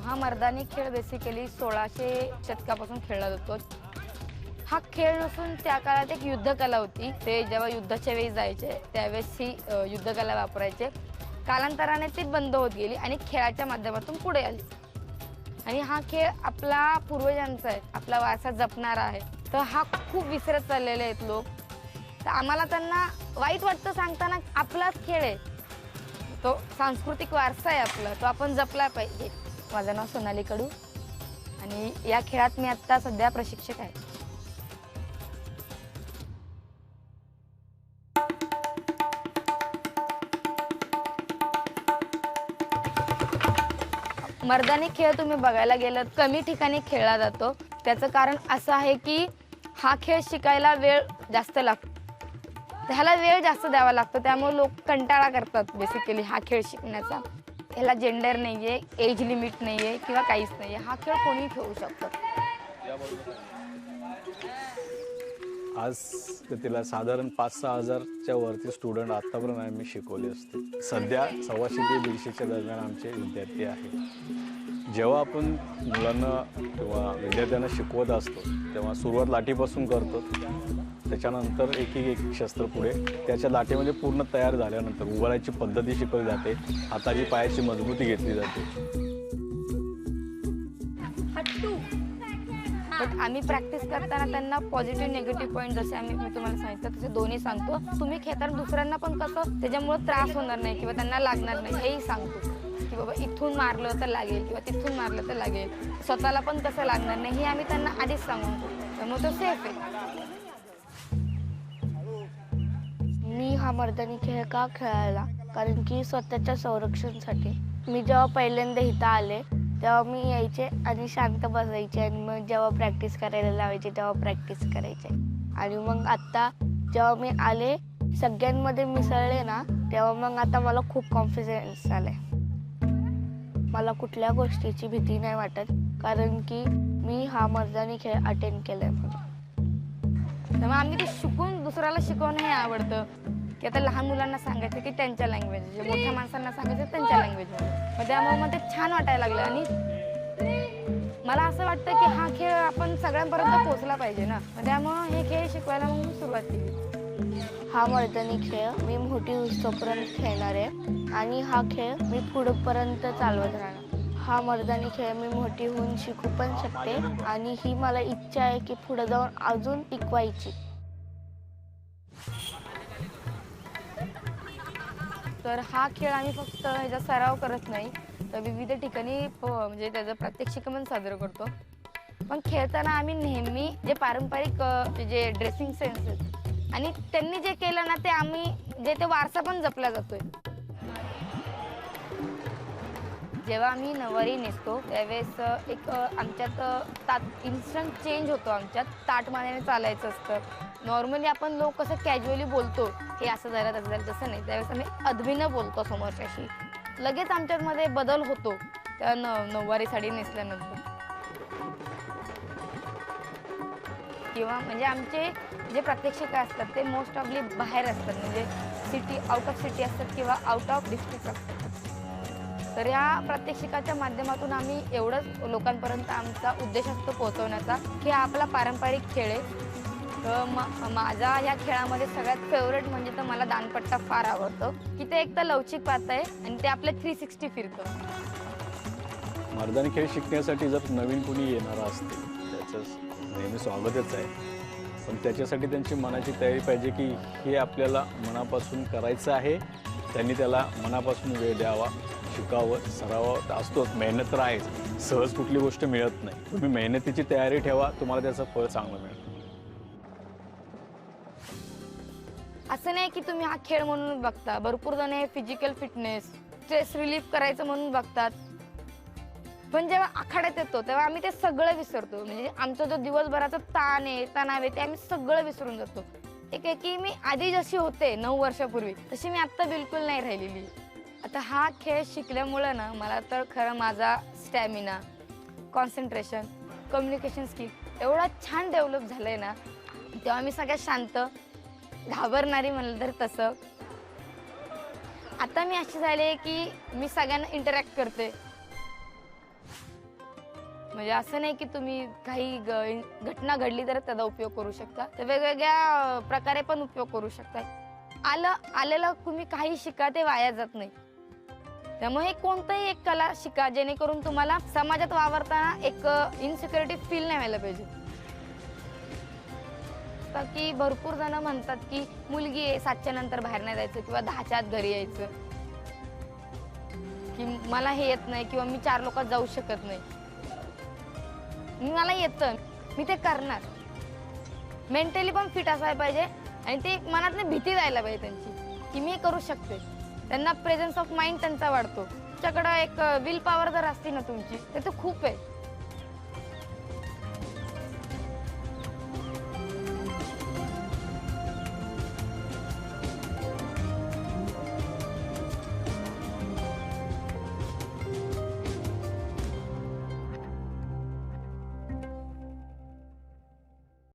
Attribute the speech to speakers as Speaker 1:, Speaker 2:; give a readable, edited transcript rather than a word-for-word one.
Speaker 1: हा मर्दानी खेळ बेसिकली 1600 शतकापासून खेळला जातो। हा खेळ नसून त्या काळात एक युद्धकला होती। ते जेव्हा युद्धाच्या वेळी जायचे त्यावेळेस ही युद्धकला वापरायचे। कालांतराने ती बंद होत गेली आणि खेळाच्या माध्यमातून पुढे आली। आणि हा खेळ आपला पूर्वजांचा आहे, आपला वारसा जपणारा आहे। तर हा खूप विसरत चाललेले आहेत लोक। तर आम्हाला त्यांना वाईट वाटतं सांगताना, आपलाच खेळ आहे तो, सांस्कृतिक वारसा आहे आपला, तो आपण जपला पाहिजे। माझं नाव सोनाली कडू आणि या खेळात मी आता सध्या प्रशिक्षक आहे। मर्दानी खेळ तुम्ही बघायला गेलात कमी ठिकाणी खेळला जातो। त्याचं कारण असं आहे की हा खेळ शिकायला वेळ जास्त लागतो, त्याला वेळ जास्त द्यावा लागतो, त्यामुळे लोक कंटाळा करतात बेसिकली हा खेळ शिकण्याचा। याला जेंडर नाहीये, एज लिमिट नाहीये किंवा काहीच नाहीये, हा खेळ कोणीही खेळू शकतो।
Speaker 2: आज तिला साधारण 5-6 हजारच्या वरती स्टुडंट आतापर्यंत आम्ही शिकवले असते। सध्या 125 ते 150च्या दरम्यान आमचे विद्यार्थी आहेत। जेव्हा आपण मुलांना किंवा विद्यार्थ्यांना शिकवत असतो तेव्हा सुरुवात लाठीपासून करतो, त्याच्यानंतर एक शस्त्र पुढे, त्याच्या लाठीमध्ये पूर्ण तयार झाल्यानंतर उभारायची पद्धती शिकवली जाते, हाताची पायाची मजबूती घेतली जाते।
Speaker 1: बट आम्ही प्रॅक्टिस करताना त्यांना पॉझिटिव्ह निगेटिव्ह पॉईंट जसे मी तुम्हाला सांगितलं तसे दोन्ही सांगतो। तुम्ही खेळताना दुसऱ्यांना पण कसं त्याच्यामुळे त्रास होणार नाही किंवा त्यांना लागणार नाही हेही सांगतो की बाबा इथून मारलं तर लागेल किंवा तिथून मारलं तर लागेल, स्वतःला पण कसं लागणार नाही हे आम्ही त्यांना आधीच सांगून, त्यामुळे तो सेफ आहे।
Speaker 3: मी हा मर्दानी खेळ का खेळायला, कारण की स्वतःच्या संरक्षणासाठी। मी जेव्हा पहिल्यांदा इथं आले तेव्हा मी यायचे आणि शांत बसायचे आणि मग जेव्हा प्रॅक्टिस करायला लावायचे तेव्हा प्रॅक्टिस करायचे। आणि मग आत्ता जेव्हा मी आले सगळ्यांमध्ये मिसळले ना, तेव्हा मग आता मला खूप कॉन्फिडन्स आलाय। मला कुठल्या गोष्टीची भीती नाही वाटत, कारण की मी हा मर्दानी खेळ अटेंड केलाय म्हणून।
Speaker 1: तेव्हा आम्ही ते शिकून दुसऱ्याला शिकवणं हे आवडतं की आता लहान मुलांना सांगायचं की त्यांच्या लँग्वेज, जे मोठ्या माणसांना सांगायचं त्यांच्या लँग्वेजमध्ये, मग त्यामुळे मग ते छान वाटायला लागलं। आणि मला असं वाटतं की हा खेळ आपण सगळ्यांपर्यंत पोहोचला पाहिजे ना, मग त्यामुळे हे खेळ शिकवायला मग मी सुरुवात केली।
Speaker 3: हा मर्दानी खेळ मी मोठी होईस्तोपर्यंत खेळणार आहे आणि हा खेळ मी पुढेपर्यंत चालवत राहणार। हा मर्दानी खेळ मी मोठी होऊन शिकू पण शकते आणि ही मला इच्छा आहे की पुढे जाऊन अजून टिकवायची।
Speaker 1: तर हा खेळ आम्ही फक्त ह्याचा सराव करत नाही, तर विविध ठिकाणी म्हणजे त्याचं प्रात्यक्षिक पण साजरं करतो। पण खेळताना आम्ही नेहमी जे पारंपरिक जे ड्रेसिंग सेन्स आहेत आणि त्यांनी जे केलं ना ते आम्ही जे ते वारसा पण जपला जातोय। जेव्हा आम्ही नऊवारी नेसतो त्यावेळेस एक आमच्यात इन्स्टंट चेंज होतो, आमच्यात ताटमानेने चालायचं असतं। नॉर्मली आपण लोक कसं कॅज्युअली बोलतो हे असं झालं तसं झालं, तसं नाही, त्यावेळेस आम्ही अदबीनं बोलतो समोरच्याशी, लगेच आमच्यामध्ये बदल होतो त्या नऊवारी साडी नेसल्यानंतर। किंवा म्हणजे आमचे जे प्रात्यक्षिक असतात ते मोस्ट ऑफली बाहेर असतात, म्हणजे सिटी, आउट ऑफ सिटी असतात किंवा आउट ऑफ डिस्ट्रिक्ट असतात। तर या प्रात्यक्षिकाच्या माध्यमातून आम्ही एवढंच लोकांपर्यंत आमचा उद्देश असतो पोहोचवण्याचा की हा आपला पारंपरिक खेळ आहे। तर माझा या खेळामध्ये सगळ्यात फेवरेट म्हणजे तर मला दांडपट्टा फार आवडतो की ते एक तर लवचिक पात आहे आणि ते आपले 360 फिरतं।
Speaker 2: मर्दानी खेळ शिकण्यासाठी जर नवीन कोणी येणारा असते त्याचं नेहमी स्वागतच आहे, पण त्याच्यासाठी त्यांची मनाची तयारी पाहिजे की हे आपल्याला मनापासून करायचं आहे, त्यांनी त्याला मनापासून वेळ द्यावा, शिकावं, सराव असतोच, मेहनत तर आहेच, सहज कुठली गोष्ट मिळत नाही। तुम्ही मेहनतीची तयारी ठेवा, तुम्हाला त्याचं फळ चांगलं मिळेल।
Speaker 1: असं नाही की तुम्ही हा खेळ म्हणून बघता, भरपूर जण हे फिजिकल फिटनेस, स्ट्रेस रिलीफ करायचं म्हणून बघतात, पण जेव्हा आखाड्यात येतो तेव्हा आम्ही ते सगळं विसरतो। म्हणजे आमचा जो दिवसभराचा ताण आहे, तणाव आहे, ते आम्ही सगळं विसरून जातो। एक आहे की मी आधी जशी होते 9 वर्षापूर्वी तशी मी आत्ता बिलकुल नाही राहिलेली। आता हा खेळ शिकल्यामुळे ना मला तर खरं माझा स्टॅमिना, कॉन्सन्ट्रेशन, कम्युनिकेशन स्किल एवढा छान डेव्हलप झालंय ना, तेव्हा मी सगळ्यात शांत, घाबरणारी म्हणलं तर तसं। आता मी अशी झाले की मी सगळ्यांना इंटरॅक्ट करते, म्हणजे असं नाही की तुम्ही काही घटना घडली तर त्याचा उपयोग करू शकता, तर वेगवेगळ्या प्रकारे पण उपयोग करू शकता. आलेलं तुम्ही काही शिका, ते वाया जात नाही. त्यामुळे कोणतंही एक कला शिका, जेणेकरून तुम्हाला समाजात वावरताना एक इन्सिक्युरिटी फील नाही व्हायला पाहिजे. की भरपूर जण म्हणतात की मुलगी आहे, 7च्या नंतर बाहेर नाही जायचं किंवा 10च्या आत घरी यायचं, की मला हे येत नाही किंवा मी 4 लोकात जाऊ शकत नाही. मला येतं, मी ते करणार. मेंटली पण फिट असायला पाहिजे आणि ते मनातनं भीती जायला पाहिजे त्यांची की मी करू शकते. त्यांना प्रेझेन्स ऑफ माइंड त्यांचा वाढतो. तुमच्याकडं एक विल पॉवर जर असते ना तुमची, तर ते खूप आहे.